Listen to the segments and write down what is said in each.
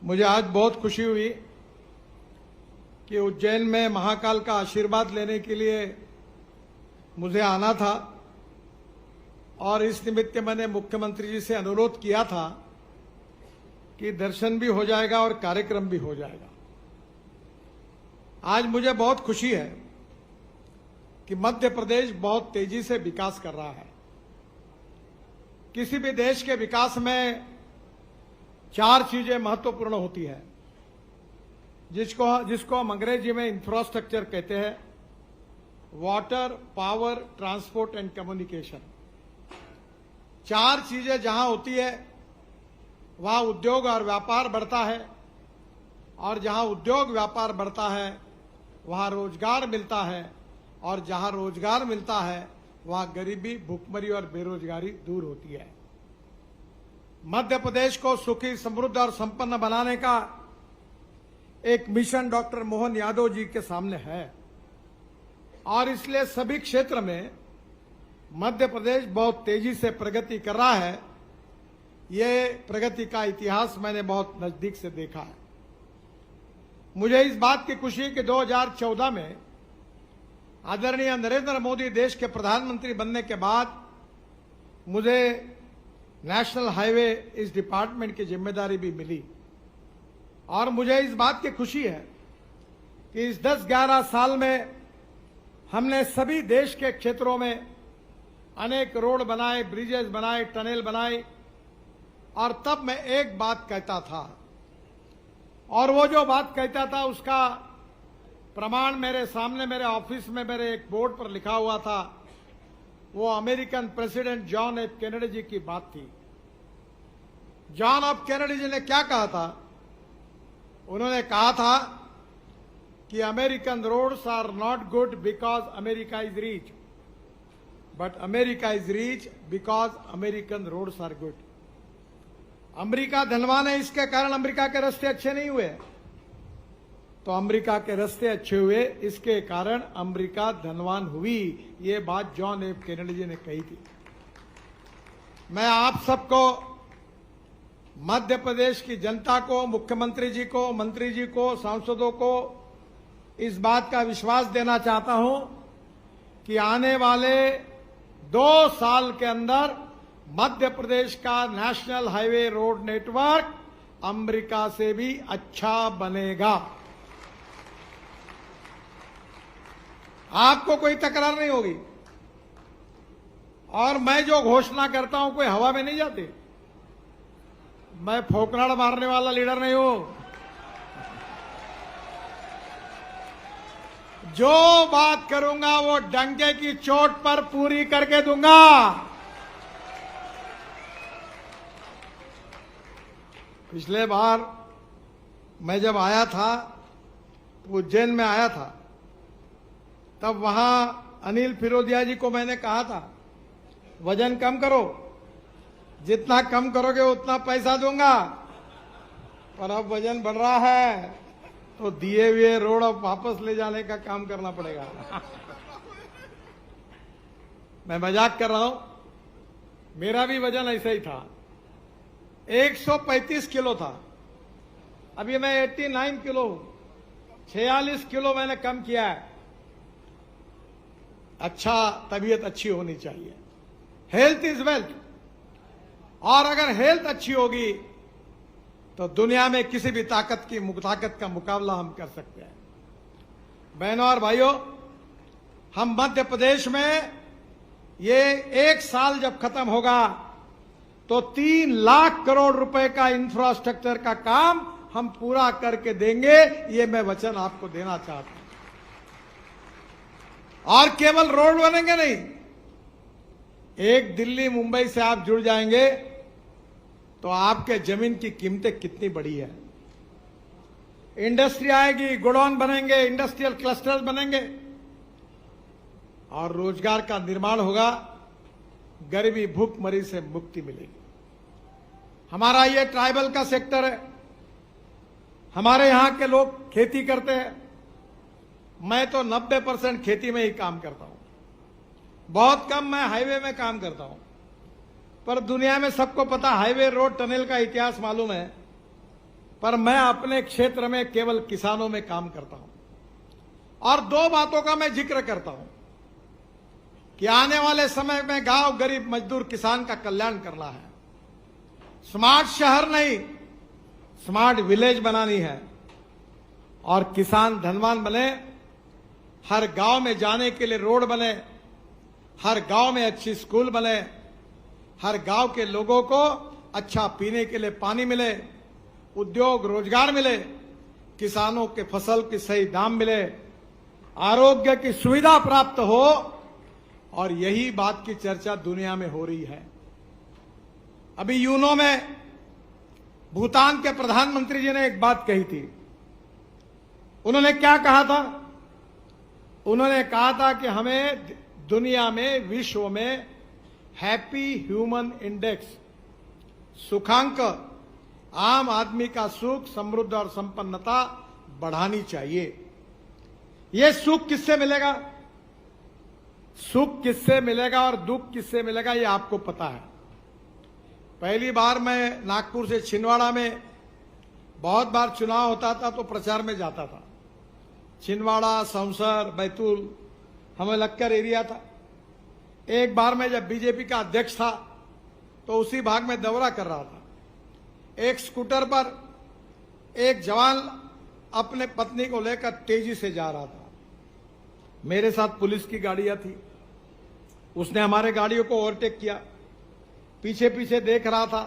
मुझे आज बहुत खुशी हुई कि उज्जैन में महाकाल का आशीर्वाद लेने के लिए मुझे आना था और इस निमित्त मैंने मुख्यमंत्री जी से अनुरोध किया था कि दर्शन भी हो जाएगा और कार्यक्रम भी हो जाएगा। आज मुझे बहुत खुशी है कि मध्य प्रदेश बहुत तेजी से विकास कर रहा है। किसी भी देश के विकास में 4 चीजें महत्वपूर्ण होती है, जिसको हम अंग्रेजी में इंफ्रास्ट्रक्चर कहते हैं। Water, power, transport and communication. 4 चीजें जहां होती है वहां उद्योग और व्यापार बढ़ता है, और जहां उद्योग व्यापार बढ़ता है वहां रोजगार मिलता है, और जहां रोजगार मिलता है वहां गरीबी, भुखमरी और बेरोजगारी दूर होती है। मध्य प्रदेश को सुखी, समृद्ध और संपन्न बनाने का एक मिशन डॉक्टर मोहन यादव जी के सामने है, और इसलिए सभी क्षेत्र में मध्य प्रदेश बहुत तेजी से प्रगति कर रहा है। ये प्रगति का इतिहास मैंने बहुत नजदीक से देखा है। मुझे इस बात की खुशी है कि 2014 में आदरणीय नरेंद्र मोदी देश के प्रधानमंत्री बनने के बाद मुझे नेशनल हाईवे इस डिपार्टमेंट की जिम्मेदारी भी मिली, और मुझे इस बात की खुशी है कि इस 10-11 साल में हमने सभी देश के क्षेत्रों में अनेक रोड बनाए, ब्रिजेस बनाए, टनल बनाए। और तब मैं एक बात कहता था, और वो जो बात कहता था उसका प्रमाण मेरे सामने, मेरे ऑफिस में मेरे एक बोर्ड पर लिखा हुआ था। वो American president John F Kennedy ji की बात थी। जॉन एफ कैनेडी जी ने क्या कहा था? उन्होंने कहा था कि American roads are not good because America is rich, but America is rich because American roads are good. America धनवान है, इसके कारण अमेरिका के रास्ते अच्छे नहीं हुए, तो अमेरिका के रास्ते अच्छे हुए इसके कारण अमेरिका धनवान हुई। ये बात जॉन एफ कैनेडी जी ने कही थी। मैं आप सबको, मध्य प्रदेश की जनता को, मुख्यमंत्री जी को, मंत्री जी को, सांसदों को इस बात का विश्वास देना चाहता हूं कि आने वाले 2 साल के अंदर मध्य प्रदेश का national highway road network America से भी अच्छा बनेगा। आपको कोई तकरार नहीं होगी, और मैं जो घोषणा करता हूं कोई हवा में नहीं जाती। मैं फोकनाड़ मारने वाला लीडर नहीं हूं। जो बात करूंगा वो डंके की चोट पर पूरी करके दूंगा। पिछले बार मैं जब आया था, उज्जैन में आया था, तब वहां अनिल फिरोदिया जी को मैंने कहा था वजन कम करो, जितना कम करोगे उतना पैसा दूंगा। और अब वजन बढ़ रहा है तो दिए हुए रोड अब वापस ले जाने का काम करना पड़ेगा। मैं मजाक कर रहा हूं, मेरा भी वजन ऐसा ही था, 135 किलो था। अभी मैं 89 किलो हूं, 46 किलो मैंने कम किया है। अच्छा, तबीयत अच्छी होनी चाहिए। हेल्थ इज वेल्थ, और अगर हेल्थ अच्छी होगी तो दुनिया में किसी भी ताकत का मुकाबला हम कर सकते हैं। बहनों और भाइयों, हम मध्य प्रदेश में ये 1 साल जब खत्म होगा तो 3 लाख करोड़ रुपए का इंफ्रास्ट्रक्चर का काम हम पूरा करके देंगे। ये मैं वचन आपको देना चाहता हूं। और केवल रोड बनेंगे नहीं, एक दिल्ली मुंबई से आप जुड़ जाएंगे तो आपके जमीन की कीमतें कितनी बढ़ी है। इंडस्ट्री आएगी, गोडाउन बनेंगे, इंडस्ट्रियल क्लस्टर्स बनेंगे, और रोजगार का निर्माण होगा, गरीबी, भूखमरी से मुक्ति मिलेगी। हमारा ये ट्राइबल का सेक्टर है, हमारे यहां के लोग खेती करते हैं। मैं तो 90% खेती में ही काम करता हूं, बहुत कम मैं हाईवे में काम करता हूं। पर दुनिया में सबको पता, हाईवे, रोड, टनल का इतिहास मालूम है पर मैं अपने क्षेत्र में केवल किसानों में काम करता हूं। और दो बातों का मैं जिक्र करता हूं कि आने वाले समय में गांव, गरीब, मजदूर, किसान का कल्याण करना है। स्मार्ट शहर नहीं, स्मार्ट विलेज बनानी है और किसान धनवान बने, हर गांव में जाने के लिए रोड बने, हर गांव में अच्छी स्कूल बने, हर गांव के लोगों को अच्छा पीने के लिए पानी मिले, उद्योग रोजगार मिले, किसानों के फसल की सही दाम मिले, आरोग्य की सुविधा प्राप्त हो। और यही बात की चर्चा दुनिया में हो रही है। अभी यूनो में भूटान के प्रधानमंत्री जी ने एक बात कही थी। उन्होंने क्या कहा था? उन्होंने कहा था कि हमें दुनिया में, विश्व में हैप्पी ह्यूमन इंडेक्स, सुखांक, आम आदमी का सुख, समृद्ध और संपन्नता बढ़ानी चाहिए। यह सुख किससे मिलेगा? सुख किससे मिलेगा और दुख किससे मिलेगा, यह आपको पता है। पहली बार मैं नागपुर से छिंदवाड़ा में, बहुत बार चुनाव होता था तो प्रचार में जाता था। छिंदवाड़ा, सौंसर, बैतूल हमें लगकर एरिया था। एक बार मैं जब बीजेपी का अध्यक्ष था तो उसी भाग में दौरा कर रहा था। एक स्कूटर पर एक जवान अपने पत्नी को लेकर तेजी से जा रहा था। मेरे साथ पुलिस की गाड़ियां थी। उसने हमारे गाड़ियों को ओवरटेक किया, पीछे पीछे देख रहा था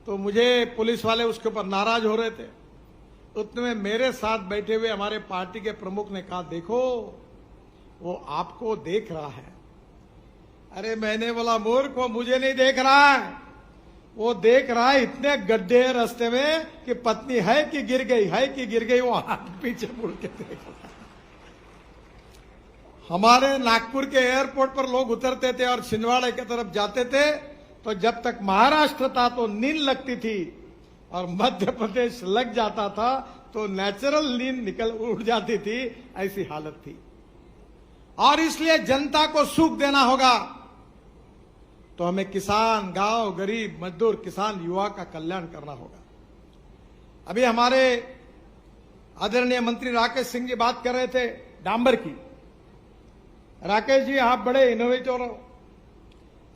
तो मुझे पुलिस वाले उसके ऊपर नाराज हो रहे थे। उतने में मेरे साथ बैठे हुए हमारे पार्टी के प्रमुख ने कहा, देखो वो आपको देख रहा है। अरे मैंने बोला, मूर्ख, वो मुझे नहीं देख रहा है, वो देख रहा है इतने गड्ढे हैं रास्ते में कि पत्नी है कि गिर गई, है कि गिर गई, वो हाथ पीछे मुड़ के देख रहा है। हमारे नागपुर के एयरपोर्ट पर लोग उतरते थे और छिंदवाड़ा की तरफ जाते थे तो जब तक महाराष्ट्र था तो नींद लगती थी और मध्य प्रदेश लग जाता था तो नेचुरल नींद निकल उड़ जाती थी। ऐसी हालत थी। और इसलिए जनता को सुख देना होगा तो हमें किसान, गांव, गरीब, मजदूर, किसान, युवा का कल्याण करना होगा। अभी हमारे आदरणीय मंत्री राकेश सिंह जी बात कर रहे थे डांबर की। राकेश जी, आप बड़े इनोवेटर हो।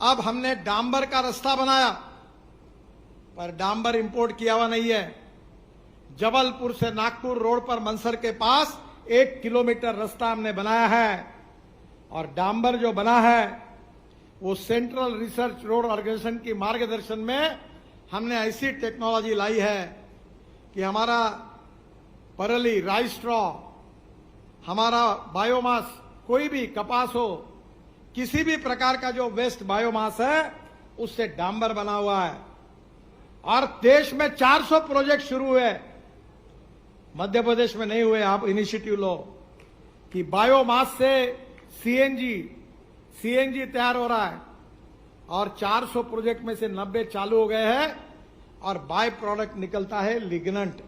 अब हमने डांबर का रास्ता बनाया, पर डांबर इंपोर्ट किया हुआ नहीं है। जबलपुर से नागपुर रोड पर मनसर के पास 1 किलोमीटर रास्ता हमने बनाया है। और डांबर जो बना है वो सेंट्रल रिसर्च रोड ऑर्गेनाइजेशन की मार्गदर्शन में हमने ऐसी टेक्नोलॉजी लाई है कि हमारा परली, राइस स्ट्रॉ, हमारा बायोमास, कोई भी कपास हो, किसी भी प्रकार का जो वेस्ट बायोमास है उससे डांबर बना हुआ है। और देश में 400 प्रोजेक्ट शुरू हुए, मध्य प्रदेश में नहीं हुए। आप इनिशिएटिव लो कि बायोमास से सीएनजी तैयार हो रहा है और 400 प्रोजेक्ट में से 90 चालू हो गए हैं और बाय प्रोडक्ट निकलता है लिग्नेंट।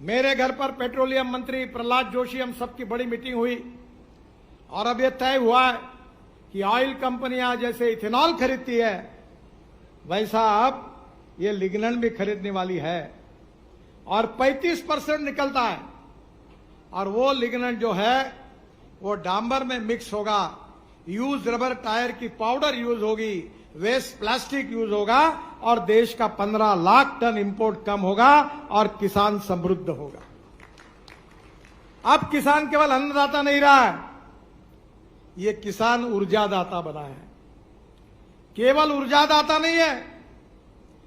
मेरे घर पर पेट्रोलियम मंत्री प्रहलाद जोशी, हम सबकी बड़ी मीटिंग हुई और अब यह तय हुआ है कि ऑयल कंपनियां जैसे इथेनॉल खरीदती है वैसा अब ये लिग्नेंट भी खरीदने वाली है और 35% निकलता है। और वो लिग्नेंट जो है वो डांबर में मिक्स होगा, यूज रबर टायर की पाउडर यूज होगी, वेस्ट प्लास्टिक यूज होगा और देश का 15 लाख टन इंपोर्ट कम होगा और किसान समृद्ध होगा। अब किसान केवल अन्नदाता नहीं रहा है, ये किसान ऊर्जादाता बना है। केवल ऊर्जादाता नहीं है,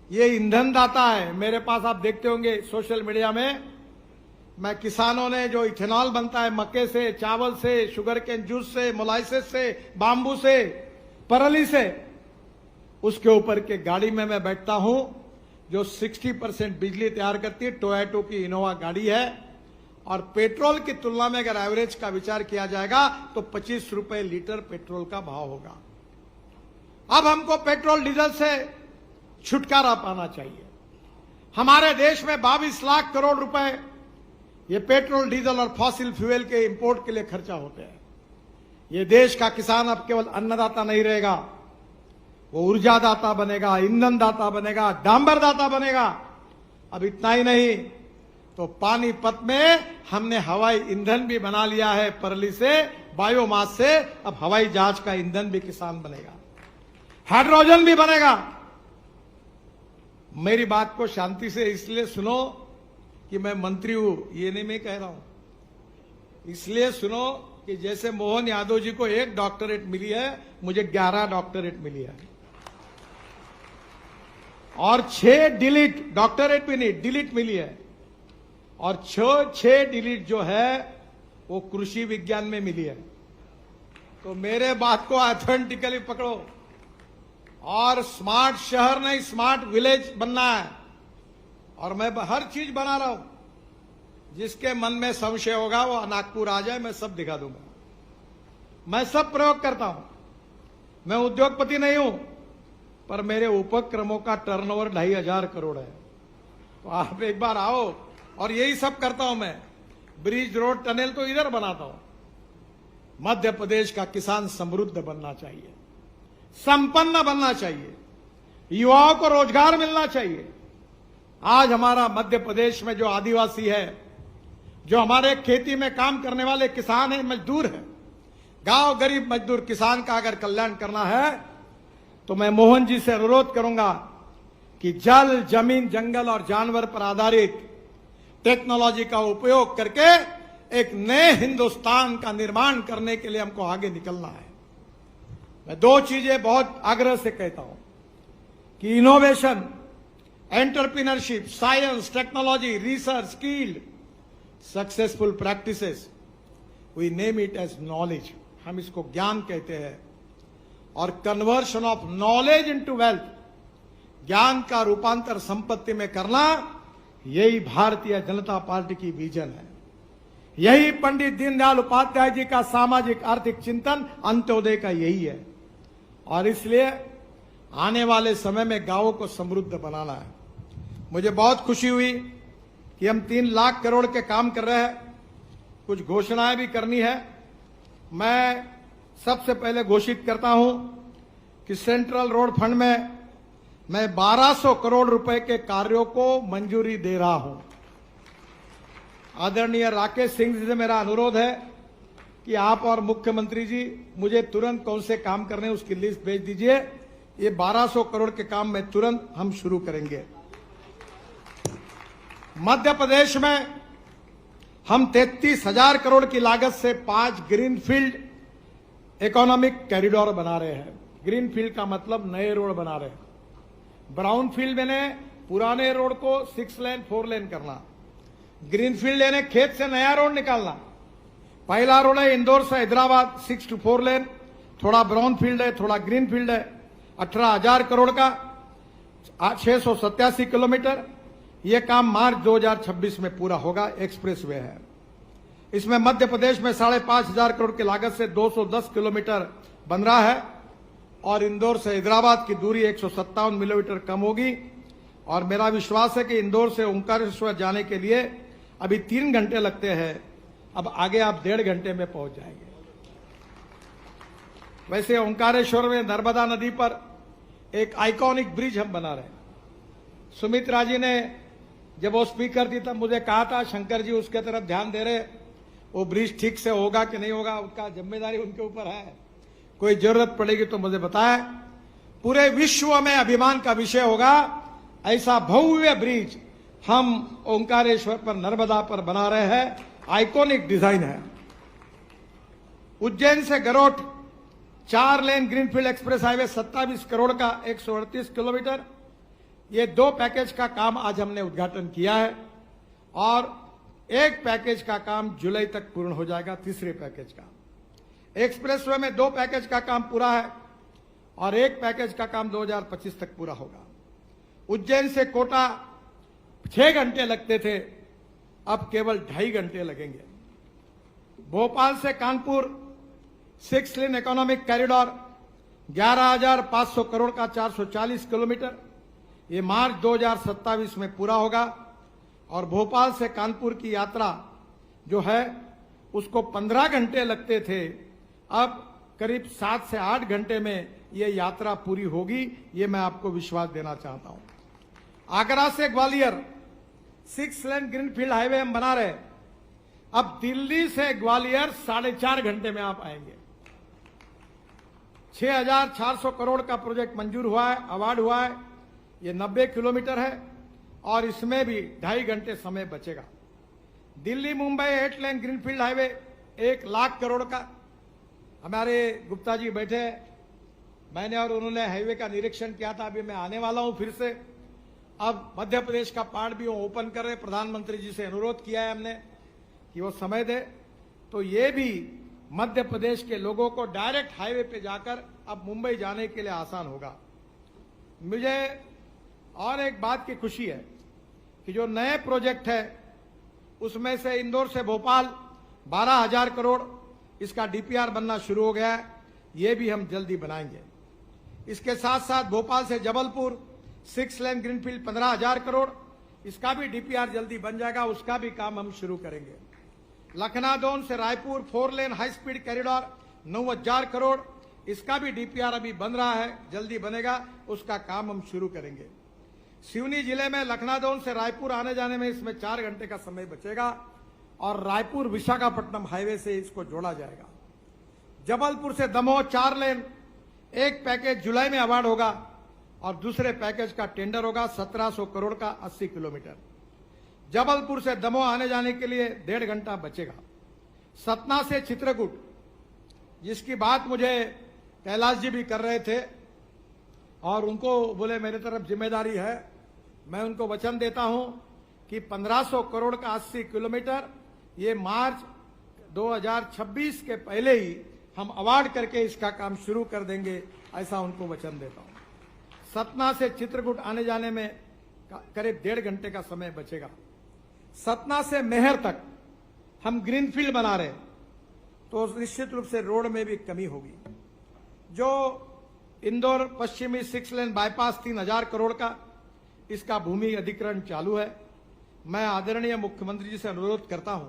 ये ईंधन दाता है। मेरे पास आप देखते होंगे सोशल मीडिया में, मैं किसानों ने जो इथेनॉल बनता है मक्के से, चावल से, शुगर केन जूस से, मोलाइसिस से, बाम्बू से, परली से, उसके ऊपर के गाड़ी में मैं बैठता हूं जो 60% बिजली तैयार करती है। टोयोटो की इनोवा गाड़ी है और पेट्रोल की तुलना में अगर एवरेज का विचार किया जाएगा तो 25 रुपए लीटर पेट्रोल का भाव होगा। अब हमको पेट्रोल डीजल से छुटकारा पाना चाहिए। हमारे देश में 22 लाख करोड़ रुपए ये पेट्रोल, डीजल और फॉसिल फ्यूल के इंपोर्ट के लिए खर्चा होते हैं। ये देश का किसान अब केवल अन्नदाता नहीं रहेगा, वो ऊर्जादाता बनेगा, ईंधन दाता बनेगा, डांबर दाता बनेगा। अब इतना ही नहीं तो पानीपत में हमने हवाई ईंधन भी बना लिया है, परली से, बायोमास से। अब हवाई जहाज का ईंधन भी किसान बनेगा, हाइड्रोजन भी बनेगा। मेरी बात को शांति से इसलिए सुनो कि मैं मंत्री हूं, ये नहीं मैं कह रहा हूं। इसलिए सुनो कि जैसे मोहन यादव जी को 1 डॉक्टरेट मिली है, मुझे 11 डॉक्टरेट मिली है और 6 डिलीट, डॉक्टरेट भी नहीं, डिलीट मिली है। और 6 डिलीट जो है वो कृषि विज्ञान में मिली है। तो मेरे बात को ऑथेंटिकली पकड़ो। और स्मार्ट शहर नहीं, स्मार्ट विलेज बनना है। और मैं हर चीज बना रहा हूं। जिसके मन में संशय होगा वो नागपुर आ जाए, मैं सब दिखा दूंगा। मैं सब प्रयोग करता हूं। मैं उद्योगपति नहीं हूं, पर मेरे उपक्रमों का टर्नओवर 2500 करोड़ है। तो आप एक बार आओ। और यही सब करता हूं मैं। ब्रिज, रोड, टनल तो इधर बनाता हूं। मध्य प्रदेश का किसान समृद्ध बनना चाहिए, संपन्न बनना चाहिए, युवाओं को रोजगार मिलना चाहिए। आज हमारा मध्य प्रदेश में जो आदिवासी है, जो हमारे खेती में काम करने वाले किसान हैं, मजदूर हैं, गांव गरीब मजदूर किसान का अगर कल्याण करना है तो मैं मोहन जी से अनुरोध करूंगा कि जल, जमीन, जंगल और जानवर पर आधारित टेक्नोलॉजी का उपयोग करके एक नए हिंदुस्तान का निर्माण करने के लिए हमको आगे निकलना है। मैं 2 चीजें बहुत आग्रह से कहता हूं कि innovation, entrepreneurship, science, technology, research, skill, successful practices, we name it as knowledge. हम इसको ज्ञान कहते हैं। और conversion of knowledge into wealth, ज्ञान का रूपांतर संपत्ति में करना, यही भारतीय जनता पार्टी की विजन है। यही पंडित दीनदयाल उपाध्याय जी का सामाजिक आर्थिक चिंतन, अंत्योदय का यही है। और इसलिए आने वाले समय में गांवों को समृद्ध बनाना है। मुझे बहुत खुशी हुई कि हम 3 लाख करोड़ के काम कर रहे हैं। कुछ घोषणाएं भी करनी है। मैं सबसे पहले घोषित करता हूं कि सेंट्रल रोड फंड में मैं 1200 करोड़ रुपए के कार्यों को मंजूरी दे रहा हूं। आदरणीय राकेश सिंह जी से मेरा अनुरोध है कि आप और मुख्यमंत्री जी मुझे तुरंत कौन से काम करने हैं उसकी लिस्ट भेज दीजिए। ये 1200 करोड़ के काम में तुरंत हम शुरू करेंगे। मध्य प्रदेश में हम 33,000 करोड़ की लागत से 5 ग्रीनफील्ड इकोनॉमिक कॉरिडोर बना रहे हैं। ग्रीनफील्ड का मतलब नए रोड बना रहे हैं। ब्राउन फील्ड में पुराने रोड को 6 लेन 4 लेन करना, ग्रीनफील्ड यानी खेत से नया रोड निकालना। पहला रोड है इंदौर से हैदराबाद 6 to 4 लेन, थोड़ा ब्राउन फील्ड है, थोड़ा ग्रीन फील्ड है, 18,000 करोड़ का, 687 किलोमीटर। यह काम मार्च 2026 में पूरा होगा। एक्सप्रेस वे है। इसमें मध्य प्रदेश में 5,500 करोड़ की लागत से 210 किलोमीटर बन रहा है और इंदौर से हैदराबाद की दूरी 157 किलोमीटर कम होगी। और मेरा विश्वास है कि इंदौर से ओंकारेश्वर जाने के लिए अभी 3 घंटे लगते हैं, अब आगे आप 1.5 घंटे में पहुंच जाएंगे। वैसे ओंकारेश्वर में नर्मदा नदी पर एक आइकॉनिक ब्रिज हम बना रहे हैं। सुमित्रा जी ने जब वो स्पीकर थी तब मुझे कहा था, शंकर जी उसके तरफ ध्यान दे रहे, वो ब्रिज ठीक से होगा कि नहीं होगा उसका जिम्मेदारी उनके ऊपर है। कोई जरूरत पड़ेगी तो मुझे बताएं। पूरे विश्व में अभिमान का विषय होगा ऐसा भव्य ब्रिज हम ओंकारेश्वर पर, नर्मदा पर बना रहे हैं। आइकॉनिक डिजाइन है। उज्जैन से Garoth 4 lane greenfield express highway 27 crore का 138 किलोमीटर। ये 2 पैकेज का काम आज हमने उद्घाटन किया है और 1 पैकेज का काम जुलाई तक पूर्ण हो जाएगा। तीसरे पैकेज का एक्सप्रेसवे में 2 पैकेज का काम पूरा है और 1 पैकेज का काम 2025 तक पूरा होगा। उज्जैन से कोटा 6 घंटे लगते थे, अब केवल 2.5 घंटे लगेंगे। भोपाल से कानपुर 6 लेन इकोनॉमिक कॉरिडोर 11,500 करोड़ का 440 किलोमीटर, ये मार्च 2027 में पूरा होगा। और भोपाल से कानपुर की यात्रा जो है उसको 15 घंटे लगते थे, अब करीब 7 से 8 घंटे में ये यात्रा पूरी होगी। ये मैं आपको विश्वास देना चाहता हूं। आगरा से ग्वालियर 6 लेन ग्रीनफील्ड हाईवे हम बना रहे। अब दिल्ली से ग्वालियर 4.5 घंटे में आप आएंगे। 6,400 करोड़ का प्रोजेक्ट मंजूर हुआ है, अवार्ड हुआ है। ये 90 किलोमीटर है और इसमें भी 2.5 घंटे समय बचेगा। Delhi Mumbai 8 lane greenfield highway 1 lakh crore का। हमारे गुप्ता जी बैठे हैं, मैंने और उन्होंने हाईवे का निरीक्षण किया था। अभी मैं आने वाला हूं फिर से। अब मध्य प्रदेश का पार्ट भी वो ओपन कर रहे। प्रधानमंत्री जी से अनुरोध किया है हमने कि वो समय दे, तो ये भी मध्य प्रदेश के लोगों को डायरेक्ट हाईवे पे जाकर अब मुंबई जाने के लिए आसान होगा। मुझे और एक बात की खुशी है कि जो नए प्रोजेक्ट है उसमें से इंदौर से भोपाल 12,000 करोड़, इसका डीपीआर बनना शुरू हो गया है। ये भी हम जल्दी बनाएंगे। इसके साथ साथ भोपाल से जबलपुर 6 लेन ग्रीनफील्ड 15,000 करोड़, इसका भी डीपीआर जल्दी बन जाएगा, उसका भी काम हम शुरू करेंगे। लखनादौन से रायपुर 4 लेन हाई स्पीड कॉरिडोर 9,000 करोड़, इसका भी डीपीआर अभी बन रहा है, जल्दी बनेगा, उसका काम हम शुरू करेंगे। सिवनी जिले में लखनादौन से रायपुर आने जाने में इसमें 4 घंटे का समय बचेगा और रायपुर विशाखापट्टनम हाईवे से इसको जोड़ा जाएगा। जबलपुर से दमोह 4 लेन, एक पैकेज जुलाई में अवार्ड होगा और दूसरे पैकेज का टेंडर होगा 1700 करोड़ का 80 किलोमीटर। जबलपुर से दमोह आने जाने के लिए 1.5 घंटा बचेगा। सतना से चित्रकूट, जिसकी बात मुझे कैलाश जी भी कर रहे थे और उनको बोले मेरे तरफ जिम्मेदारी है, मैं उनको वचन देता हूं कि 1500 करोड़ का 80 किलोमीटर ये मार्च 2026 के पहले ही हम अवार्ड करके इसका काम शुरू कर देंगे, ऐसा उनको वचन देता हूं। सतना से चित्रकूट आने जाने में करीब 1.5 घंटे का समय बचेगा। सतना से मेहर तक हम ग्रीनफील्ड बना रहे, तो निश्चित रूप से रोड में भी कमी होगी। जो इंदौर पश्चिमी 6 लेन बाईपास 3,000 करोड़ का, इसका भूमि अधिग्रहण चालू है। मैं आदरणीय मुख्यमंत्री जी से अनुरोध करता हूं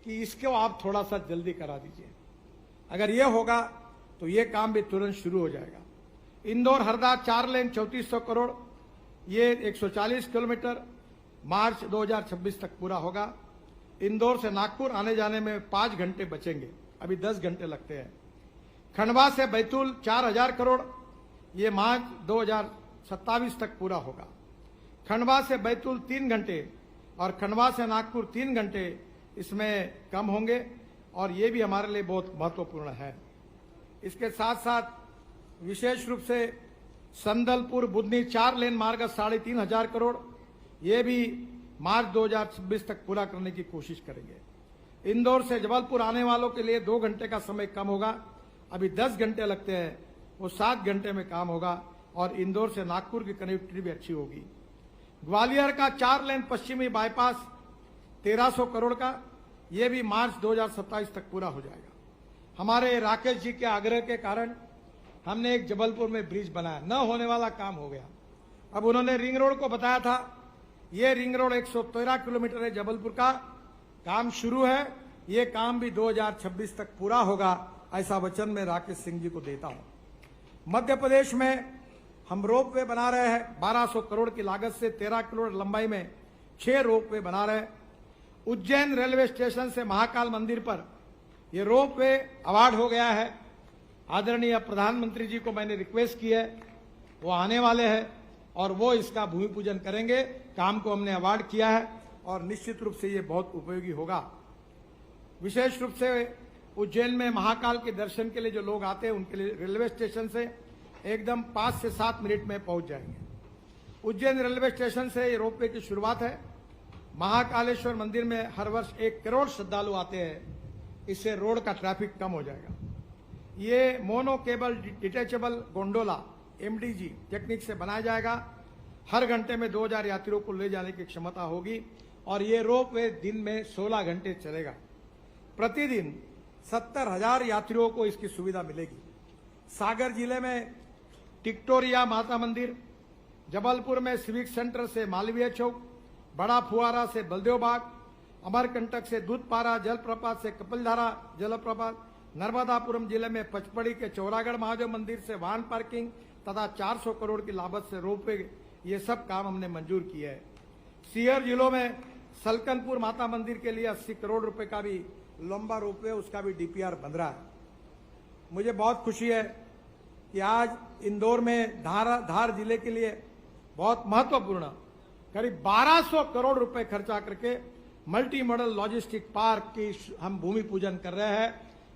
कि इसको आप थोड़ा सा जल्दी करा दीजिए। अगर ये होगा तो ये काम भी तुरंत शुरू हो जाएगा। इंदौर हरदा 4 लेन 3400 करोड़, ये 140 किलोमीटर मार्च 2026 तक पूरा होगा। इंदौर से नागपुर आने जाने में 5 घंटे बचेंगे, अभी 10 घंटे लगते हैं। खंडवा से बैतूल 4,000 करोड़, ये मार्च 2027 तक पूरा होगा। खंडवा से बैतूल 3 घंटे और खंडवा से नागपुर 3 घंटे इसमें कम होंगे और ये भी हमारे लिए बहुत महत्वपूर्ण है। इसके साथ साथ विशेष रूप से संदलपुर बुधनी 4 लेन मार्ग 3,500 करोड़, ये भी मार्च 2026 तक पूरा करने की कोशिश करेंगे। इंदौर से जबलपुर आने वालों के लिए 2 घंटे का समय कम होगा, अभी 10 घंटे लगते हैं, वो 7 घंटे में काम होगा और इंदौर से नागपुर की कनेक्टिविटी भी अच्छी होगी। ग्वालियर का 4 लेन पश्चिमी बाईपास 1,300 करोड़ का, ये भी मार्च 2027 तक पूरा हो जाएगा। हमारे राकेश जी के आग्रह के कारण हमने एक जबलपुर में ब्रिज बनाया, न होने वाला काम हो गया। अब उन्होंने रिंग रोड को बताया था, ये रिंग रोड 113 किलोमीटर है जबलपुर का, काम शुरू है, ये काम भी 2026 तक पूरा होगा, ऐसा वचन मैं राकेश सिंह जी को देता हूं। मध्य प्रदेश में हम रोपवे बना रहे हैं, 1200 करोड़ की लागत से 13 किलोमीटर लंबाई में 6 रोपवे बना रहे हैं। उज्जैन रेलवे स्टेशन से महाकाल मंदिर पर यह रोपवे अवार्ड हो गया है। आदरणीय प्रधानमंत्री जी को मैंने रिक्वेस्ट की है, वो आने वाले हैं और वो इसका भूमि पूजन करेंगे। काम को हमने अवार्ड किया है और निश्चित रूप से ये बहुत उपयोगी होगा। विशेष रूप से उज्जैन में महाकाल के दर्शन के लिए जो लोग आते हैं उनके लिए रेलवे स्टेशन से एकदम 5 से 7 मिनट में पहुंच जाएंगे। उज्जैन रेलवे स्टेशन से ये रोपवे की शुरुआत है। महाकालेश्वर मंदिर में हर वर्ष 1 करोड़ श्रद्धालु आते हैं, इससे रोड का ट्रैफिक कम हो जाएगा। ये mono cable detachable gondola MDG technique से बनाया जाएगा। हर घंटे में 2000 यात्रियों को ले जाने की क्षमता होगी और ये रोपवे दिन में 16 घंटे चलेगा। प्रतिदिन 70,000 यात्रियों को इसकी सुविधा मिलेगी। सागर जिले में टिक्टोरिया माता मंदिर, जबलपुर में सिविक सेंटर से मालवीय चौक, बड़ा फुआरा से बलदेव बाग, अमरकंटक से दूधपारा जलप्रपात से कपिलधारा जलप्रपात, नर्मदापुरम जिले में पचपड़ी के चौरागढ़ महादेव मंदिर से वाहन पार्किंग तथा 400 करोड़ की लागत से रोपवे, ये सब काम हमने मंजूर किए हैं। सीकर जिलों में सलकनपुर माता मंदिर के लिए 80 करोड़ रुपए का भी लंबा रोपवे, उसका भी डीपीआर बन रहा है। मुझे बहुत खुशी है कि आज इंदौर में धार जिले के लिए बहुत महत्वपूर्ण करीब 1200 करोड़ रुपए खर्चा करके मल्टी मॉडल लॉजिस्टिक पार्क की हम भूमि पूजन कर रहे हैं।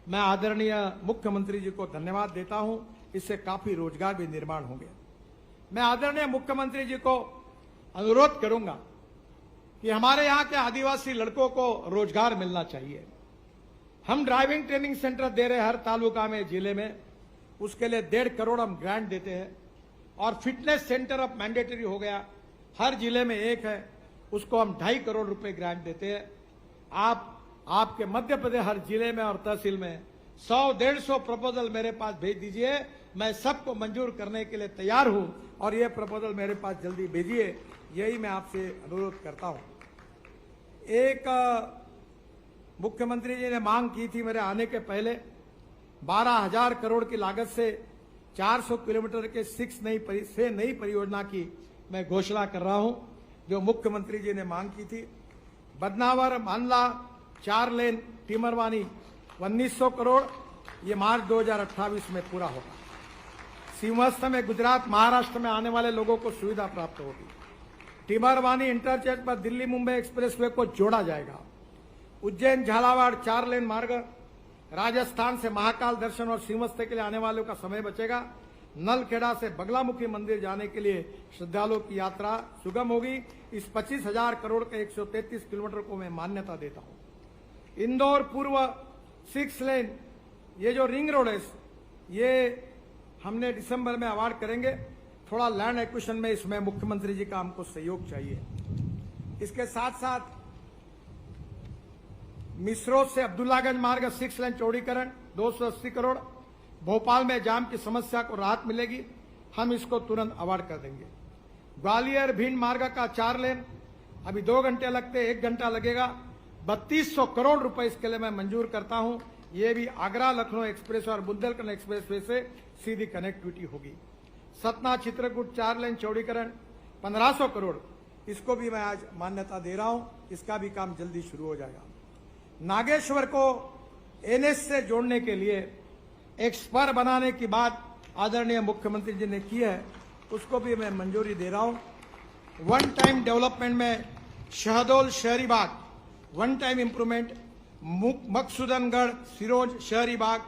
मैं आदरणीय मुख्यमंत्री जी को धन्यवाद देता हूं, इससे काफी रोजगार भी निर्माण होंगे। मैं आदरणीय मुख्यमंत्री जी को अनुरोध करूंगा कि हमारे यहाँ के आदिवासी लड़कों को रोजगार मिलना चाहिए। हम ड्राइविंग ट्रेनिंग सेंटर दे रहे हैं हर तालुका में, जिले में, उसके लिए 1.5 करोड़ हम ग्रांट देते हैं। और फिटनेस सेंटर अब मैंडेटरी हो गया, हर जिले में एक है, उसको हम 2.5 करोड़ रुपए ग्रांट देते हैं। आपके मध्य प्रदेश हर जिले में और तहसील में 100-150 प्रपोजल मेरे पास भेज दीजिए, मैं सबको मंजूर करने के लिए तैयार हूं और ये प्रपोजल मेरे पास जल्दी भेजिए, यही मैं आपसे अनुरोध करता हूं। एक मुख्यमंत्री जी ने मांग की थी मेरे आने के पहले, 12,000 करोड़ की लागत से 400 किलोमीटर के 6 नई परियोजना की मैं घोषणा कर रहा हूं, जो मुख्यमंत्री जी ने मांग की थी। बदनावर मांडला 4 लेन टिमरवानी 1900 करोड़, ये मार्च 2028 में पूरा होगा। सिंहस्थ में गुजरात महाराष्ट्र में आने वाले लोगों को सुविधा प्राप्त होगी। टिमरवानी इंटरचेंज पर दिल्ली मुंबई एक्सप्रेसवे को जोड़ा जाएगा। उज्जैन झालावाड़ 4 लेन मार्ग, राजस्थान से महाकाल दर्शन और सिंहस्थ के लिए आने वालों का समय बचेगा। नलखेड़ा से बगलामुखी मंदिर जाने के लिए श्रद्धालुओं की यात्रा सुगम होगी। इस 25,000 करोड़ के 133 किलोमीटर को मैं मान्यता देता हूं। इंदौर पूर्व 6 लेन, ये जो रिंग रोड है, ये हमने दिसंबर में अवार्ड करेंगे। थोड़ा लैंड एक्विजिशन में इसमें मुख्यमंत्री जी का हमको सहयोग चाहिए। इसके साथ साथ मिसरोद से अब्दुल्लागंज मार्ग 6 लेन चौड़ीकरण 280 करोड़, भोपाल में जाम की समस्या को राहत मिलेगी, हम इसको तुरंत अवार्ड कर देंगे। ग्वालियर भिंड मार्ग का 4 लेन, अभी 2 घंटे लगते, 1 घंटा लगेगा, 3200 करोड़ रुपए इसके लिए मैं मंजूर करता हूं। ये भी आगरा लखनऊ एक्सप्रेस और बुंदेलखंड एक्सप्रेसवे से सीधी कनेक्टिविटी होगी। सतना चित्रकूट 4 लेन चौड़ीकरण 1500 करोड़, इसको भी मैं आज मान्यता दे रहा हूं, इसका भी काम जल्दी शुरू हो जाएगा। नागेश्वर को एनएच से जोड़ने के लिए एक स्पर बनाने की बात आदरणीय मुख्यमंत्री जी ने की है, उसको भी मैं मंजूरी दे रहा हूं। वन टाइम डेवलपमेंट में शहडोल शहरी बाग one time improvement, Maksudangarh Sironj शहरी बाग,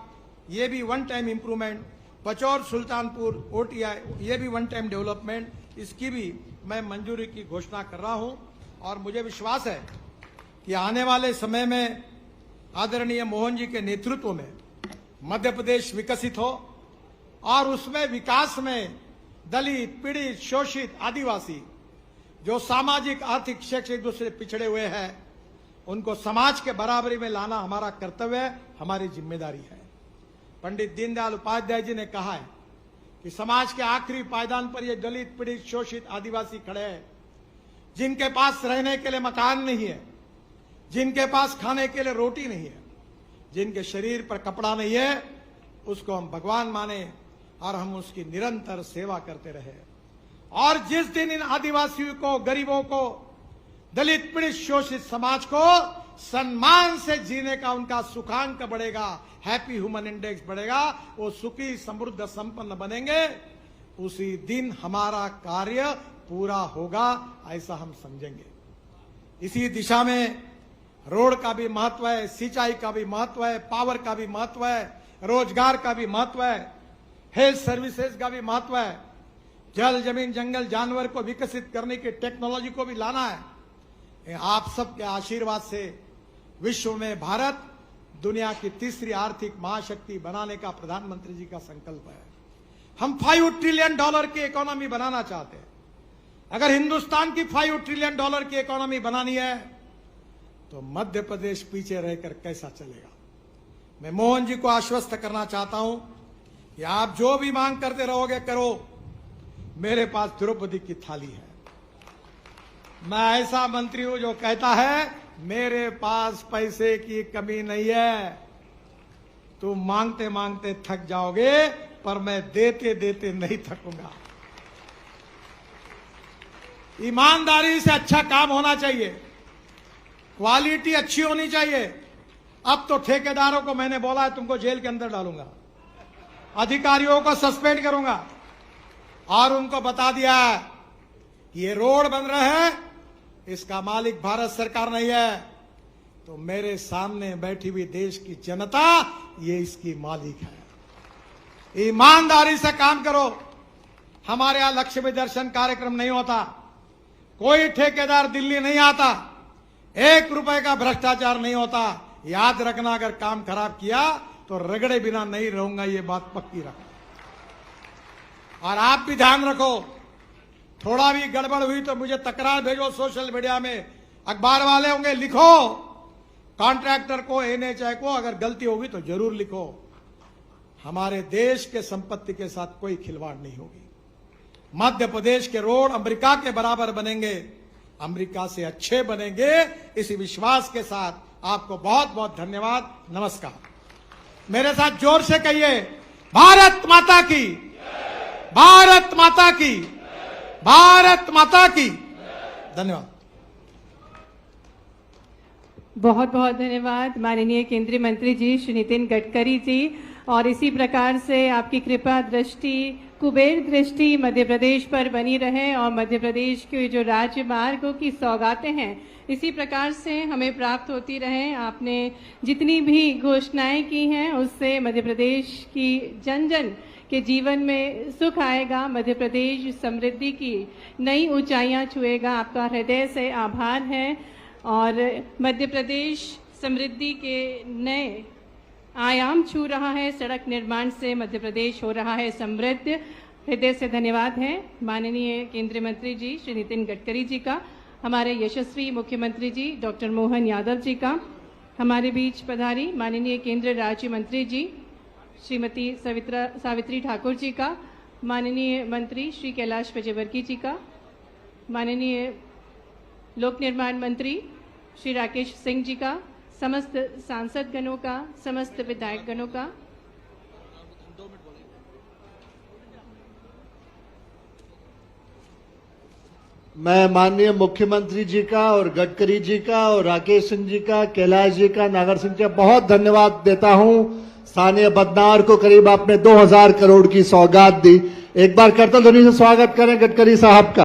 ये भी one time improvement, Pachore Sultanpur OTI, ये भी वन टाइम डेवलपमेंट, इसकी भी मैं मंजूरी की घोषणा कर रहा हूं। और मुझे विश्वास है कि आने वाले समय में आदरणीय मोहन जी के नेतृत्व में मध्य प्रदेश विकसित हो और उसमें विकास में दलित, पीड़ित, शोषित, आदिवासी, जो सामाजिक आर्थिक शैक्षिक दूसरे पिछड़े हुए हैं, उनको समाज के बराबरी में लाना हमारा कर्तव्य है, हमारी जिम्मेदारी है। पंडित दीनदयाल उपाध्याय जी ने कहा है कि समाज के आखिरी पायदान पर ये दलित, पीड़ित, शोषित, आदिवासी खड़े हैं, जिनके पास रहने के लिए मकान नहीं है, जिनके पास खाने के लिए रोटी नहीं है, जिनके शरीर पर कपड़ा नहीं है, उसको हम भगवान माने और हम उसकी निरंतर सेवा करते रहे। और जिस दिन इन आदिवासियों को, गरीबों को, दलित, पीड़ित, शोषित समाज को सम्मान से जीने का उनका सुखांक बढ़ेगा, हैप्पी ह्यूमन इंडेक्स बढ़ेगा, वो सुखी, समृद्ध, संपन्न बनेंगे, उसी दिन हमारा कार्य पूरा होगा, ऐसा हम समझेंगे। इसी दिशा में रोड का भी महत्व है, सिंचाई का भी महत्व है, पावर का भी महत्व है, रोजगार का भी महत्व है, हेल्थ सर्विसेज का भी महत्व है, जल, जमीन, जंगल, जानवर को विकसित करने की टेक्नोलॉजी को भी लाना है। आप सबके आशीर्वाद से विश्व में भारत दुनिया की तीसरी आर्थिक महाशक्ति बनाने का प्रधानमंत्री जी का संकल्प है। हम $5 ट्रिलियन की इकोनॉमी बनाना चाहते हैं। अगर हिंदुस्तान की $5 ट्रिलियन की इकोनॉमी बनानी है तो मध्य प्रदेश पीछे रहकर कैसा चलेगा। मैं मोहन जी को आश्वस्त करना चाहता हूं कि आप जो भी मांग करते रहोगे करो, मेरे पास द्रौपदी की थाली है। मैं ऐसा मंत्री हूं जो कहता है मेरे पास पैसे की कमी नहीं है, तुम मांगते मांगते थक जाओगे पर मैं देते देते नहीं थकूंगा। ईमानदारी से अच्छा काम होना चाहिए, क्वालिटी अच्छी होनी चाहिए। अब तो ठेकेदारों को मैंने बोला है तुमको जेल के अंदर डालूंगा, अधिकारियों को सस्पेंड करूंगा और उनको बता दिया है कि ये रोड बन रहे हैं, इसका मालिक भारत सरकार नहीं है, तो मेरे सामने बैठी हुई देश की जनता ये इसकी मालिक है। ईमानदारी से काम करो। हमारे यहां लक्ष्मी दर्शन कार्यक्रम नहीं होता, कोई ठेकेदार दिल्ली नहीं आता, 1 रुपए का भ्रष्टाचार नहीं होता। याद रखना, अगर काम खराब किया तो रगड़े बिना नहीं रहूंगा, ये बात पक्की रखना। और आप भी ध्यान रखो, थोड़ा भी गड़बड़ हुई तो मुझे तकरार भेजो सोशल मीडिया में, अखबार वाले होंगे, लिखो कॉन्ट्रैक्टर को, एनएचआई को, अगर गलती होगी तो जरूर लिखो। हमारे देश के संपत्ति के साथ कोई खिलवाड़ नहीं होगी। मध्य प्रदेश के रोड अमेरिका के बराबर बनेंगे, अमेरिका से अच्छे बनेंगे, इसी विश्वास के साथ आपको बहुत बहुत धन्यवाद। नमस्कार। मेरे साथ जोर से कहिए, भारत माता की, भारत माता की, भारत माता की। धन्यवाद। बहुत बहुत धन्यवाद माननीय केंद्रीय मंत्री जी श्री नितिन गडकरी जी। और इसी प्रकार से आपकी कृपा दृष्टि, कुबेर दृष्टि मध्य प्रदेश पर बनी रहे और मध्य प्रदेश के जो राज्य मार्गों की सौगातें हैं इसी प्रकार से हमें प्राप्त होती रहे। आपने जितनी भी घोषणाएं की हैं उससे मध्य प्रदेश की जन जन के जीवन में सुख आएगा, मध्य प्रदेश समृद्धि की नई ऊंचाइयां छुएगा। आपका हृदय से आभार है और मध्य प्रदेश समृद्धि के नए आयाम छू रहा है। सड़क निर्माण से मध्य प्रदेश हो रहा है समृद्ध। हृदय से धन्यवाद है माननीय केंद्रीय मंत्री जी श्री नितिन गडकरी जी का, हमारे यशस्वी मुख्यमंत्री जी डॉक्टर मोहन यादव जी का, हमारे बीच पधारी माननीय केंद्रीय राज्य मंत्री जी श्रीमती सावित्री ठाकुर जी का, माननीय मंत्री श्री कैलाश विजयवर्गीय जी का, माननीय लोक निर्माण मंत्री श्री राकेश सिंह जी का, समस्त सांसद गणों का, समस्त विधायक गणों का। मैं माननीय मुख्यमंत्री जी का और गडकरी जी का और राकेश सिंह जी का, कैलाश जी का, नागर सिंह जी का बहुत धन्यवाद देता हूं। स्थानीय बदनावर को करीब आपने 2000 करोड़ की सौगात दी। एक बार करतल ध्वनि से स्वागत करें गडकरी साहब का।